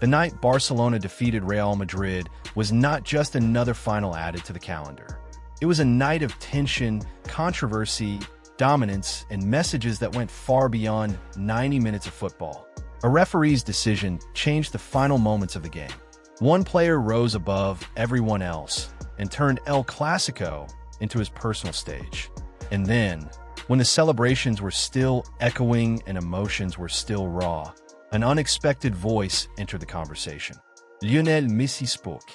The night Barcelona defeated Real Madrid was not just another final added to the calendar. It was a night of tension, controversy, dominance, and messages that went far beyond 90 minutes of football. A referee's decision changed the final moments of the game. One player rose above everyone else and turned El Clásico into his personal stage. And then, when the celebrations were still echoing and emotions were still raw, an unexpected voice entered the conversation. Lionel Messi spoke,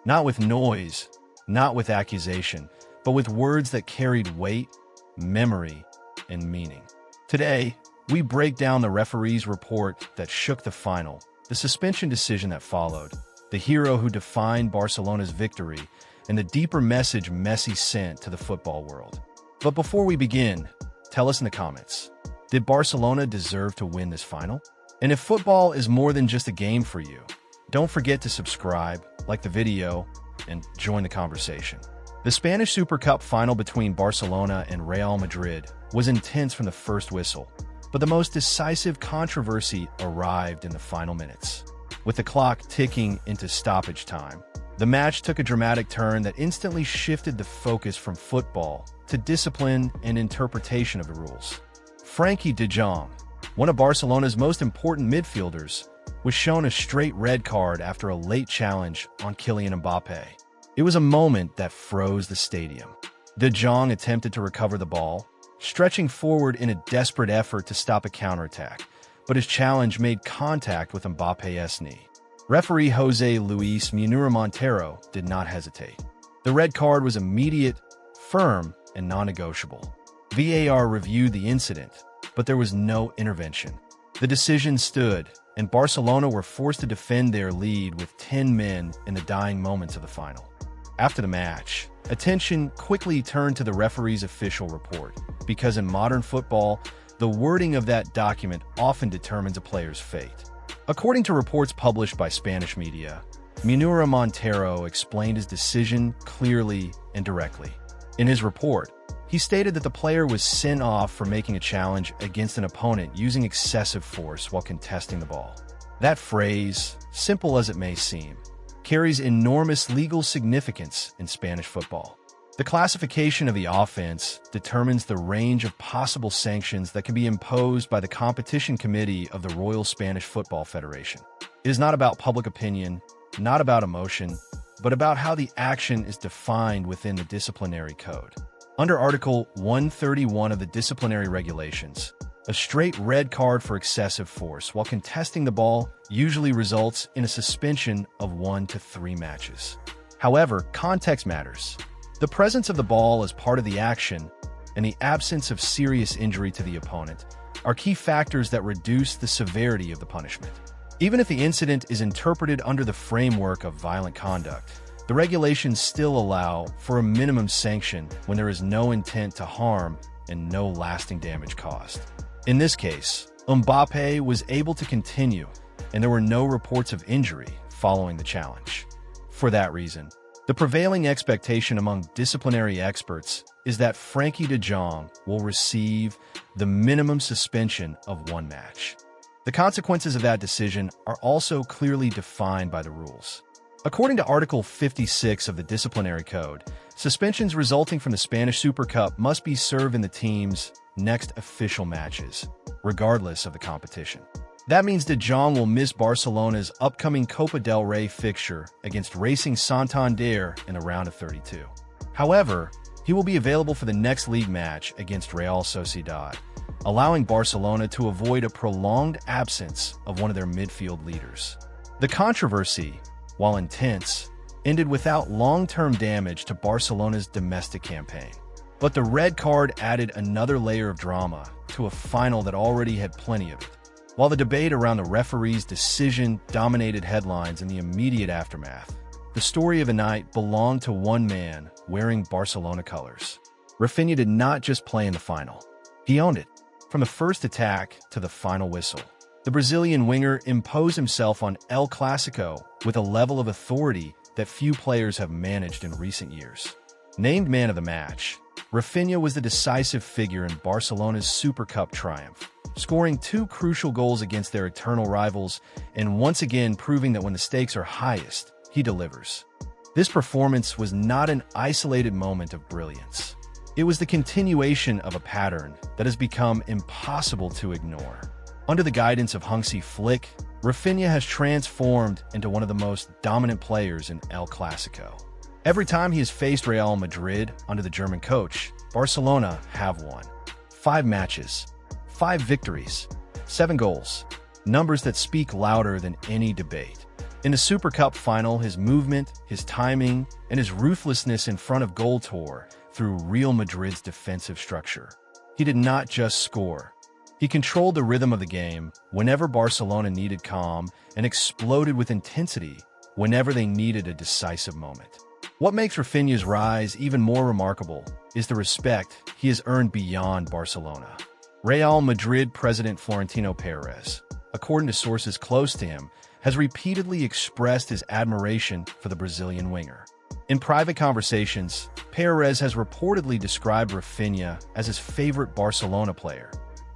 not with noise, not with accusation, but with words that carried weight, memory, and meaning. Today, we break down the referee's report that shook the final, the suspension decision that followed, the hero who defined Barcelona's victory, and the deeper message Messi sent to the football world. But before we begin, tell us in the comments, did Barcelona deserve to win this final? And if football is more than just a game for you, don't forget to subscribe, like the video, and join the conversation. The Spanish Super Cup final between Barcelona and Real Madrid was intense from the first whistle, but the most decisive controversy arrived in the final minutes. With the clock ticking into stoppage time, the match took a dramatic turn that instantly shifted the focus from football to discipline and interpretation of the rules. Frankie de Jong, one of Barcelona's most important midfielders, was shown a straight red card after a late challenge on Kylian Mbappé. It was a moment that froze the stadium. De Jong attempted to recover the ball, stretching forward in a desperate effort to stop a counterattack, but his challenge made contact with Mbappé's knee. Referee Jose Luis Munira Montero did not hesitate. The red card was immediate, firm, and non-negotiable. VAR reviewed the incident, but there was no intervention. The decision stood, and Barcelona were forced to defend their lead with 10 men in the dying moments of the final. After the match, attention quickly turned to the referee's official report, because in modern football, the wording of that document often determines a player's fate. According to reports published by Spanish media, Munira Montero explained his decision clearly and directly. In his report, he stated that the player was sent off for making a challenge against an opponent using excessive force while contesting the ball. That phrase, simple as it may seem, carries enormous legal significance in Spanish football. The classification of the offense determines the range of possible sanctions that can be imposed by the competition committee of the Royal Spanish Football Federation. It is not about public opinion, not about emotion, but about how the action is defined within the disciplinary code. Under Article 131 of the disciplinary regulations, a straight red card for excessive force while contesting the ball usually results in a suspension of 1 to 3 matches. However, context matters. The presence of the ball as part of the action and the absence of serious injury to the opponent are key factors that reduce the severity of the punishment. Even if the incident is interpreted under the framework of violent conduct, the regulations still allow for a minimum sanction when there is no intent to harm and no lasting damage caused. In this case, Mbappé was able to continue, and there were no reports of injury following the challenge. For that reason, the prevailing expectation among disciplinary experts is that Frankie de Jong will receive the minimum suspension of 1 match. The consequences of that decision are also clearly defined by the rules. According to Article 56 of the Disciplinary Code, suspensions resulting from the Spanish Super Cup must be served in the team's next official matches, regardless of the competition. That means De Jong will miss Barcelona's upcoming Copa del Rey fixture against Racing Santander in the round of 32. However, he will be available for the next league match against Real Sociedad, allowing Barcelona to avoid a prolonged absence of one of their midfield leaders. The controversy, while intense, ended without long-term damage to Barcelona's domestic campaign. But the red card added another layer of drama to a final that already had plenty of it. While the debate around the referee's decision dominated headlines in the immediate aftermath, the story of the night belonged to one man wearing Barcelona colors. Raphinha did not just play in the final. He owned it, from the first attack to the final whistle. The Brazilian winger imposed himself on El Clásico with a level of authority that few players have managed in recent years. Named man of the match, Raphinha was the decisive figure in Barcelona's Super Cup triumph. scoring 2 crucial goals against their eternal rivals, and once again proving that when the stakes are highest, he delivers. This performance was not an isolated moment of brilliance. It was the continuation of a pattern that has become impossible to ignore. Under the guidance of Hansi Flick, Raphinha has transformed into one of the most dominant players in El Clásico. Every time he has faced Real Madrid under the German coach, Barcelona have won. 5 matches, 5 victories, 7 goals, numbers that speak louder than any debate. In the Super Cup final, his movement, his timing, and his ruthlessness in front of goal tore through Real Madrid's defensive structure. He did not just score. He controlled the rhythm of the game whenever Barcelona needed calm and exploded with intensity whenever they needed a decisive moment. What makes Raphinha's rise even more remarkable is the respect he has earned beyond Barcelona. Real Madrid president Florentino Perez, according to sources close to him, has repeatedly expressed his admiration for the Brazilian winger. In private conversations, Perez has reportedly described Raphinha as his favorite Barcelona player,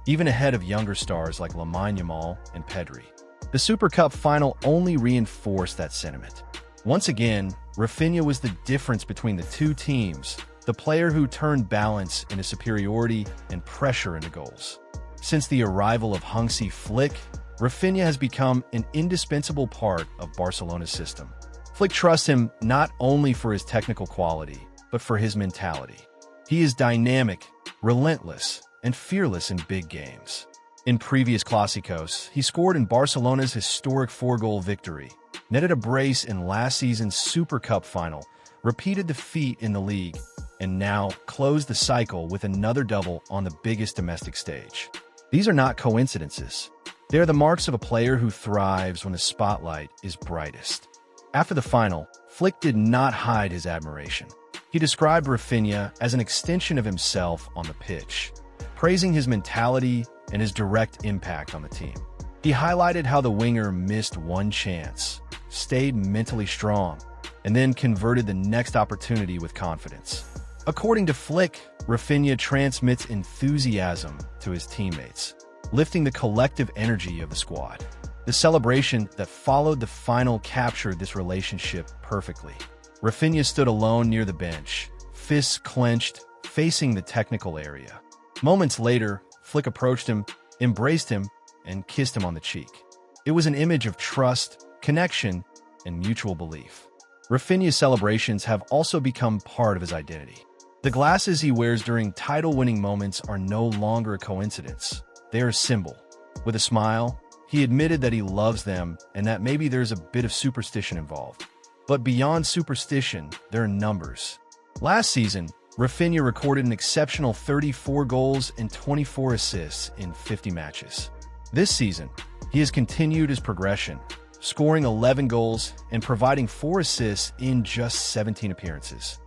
even ahead of younger stars like Lamine Yamal and Pedri. The Super Cup final only reinforced that sentiment. Once again, Raphinha was the difference between the two teams, the player who turned balance into superiority and pressure into goals. Since the arrival of Hansi Flick, Raphinha has become an indispensable part of Barcelona's system. Flick trusts him not only for his technical quality, but for his mentality. He is dynamic, relentless, and fearless in big games. In previous Clásicos, he scored in Barcelona's historic 4-goal victory, netted a brace in last season's Super Cup final, repeated defeat in the league, and now closed the cycle with another double on the biggest domestic stage. These are not coincidences. They are the marks of a player who thrives when the spotlight is brightest. After the final, Flick did not hide his admiration. He described Raphinha as an extension of himself on the pitch, praising his mentality and his direct impact on the team. He highlighted how the winger missed one chance, stayed mentally strong, and then converted the next opportunity with confidence. According to Flick, Raphinha transmits enthusiasm to his teammates, lifting the collective energy of the squad. The celebration that followed the final captured this relationship perfectly. Raphinha stood alone near the bench, fists clenched, facing the technical area. Moments later, Flick approached him, embraced him, and kissed him on the cheek. It was an image of trust, connection, and mutual belief. Raphinha's celebrations have also become part of his identity. The glasses he wears during title-winning moments are no longer a coincidence. They are a symbol. With a smile, he admitted that he loves them and that maybe there's a bit of superstition involved. But beyond superstition, there are numbers. Last season, Raphinha recorded an exceptional 34 goals and 24 assists in 50 matches. This season, he has continued his progression, scoring 11 goals and providing 4 assists in just 17 appearances.